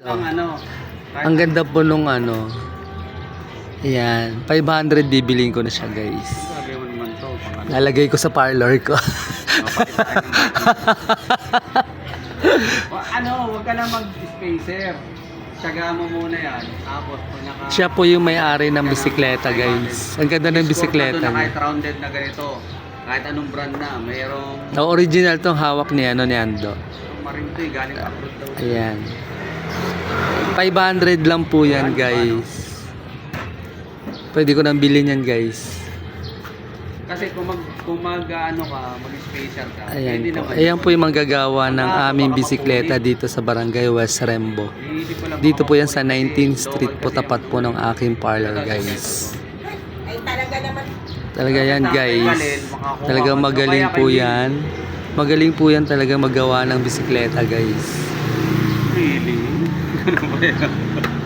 Ang ano, kahit Ang ganda po nung ano. Ayan, 500 bibiliin ko na siya, guys. sabi mo naman to, pang ano. Lalagay ko sa parlor ko. Ano, wag ka lang mag-spacer. Tsaga mo muna yan. Tapos pag naka... Siya po yung may-ari ng bisikleta, guys. Ang ganda ng bisikleta na niya. kahit rounded na ganito. Kahit anong brand na, mayroong... No, original tong hawak ni ano ni Ando. Marinto eh, galing abroad daw. Ayan. 500 lang po yan, guys. Pwede ko nang bilhin yan, guys. Kasi kung ano ka, mag-spacer ka. Ayan pwede po. naman Ayan yun. po yung manggagawa ng aming bisikleta dito sa Barangay West Rembo. Iisip ko lang Dito po yan baka sa makulit 19th kasi Street po, local kasi tapat ang po ng aking parlor, guys. Ay talaga naman. Talaga yan, guys. Talaga magaling po yan. Magaling po yan talaga magawa ng bisikleta, guys. Really? Ano ba yan?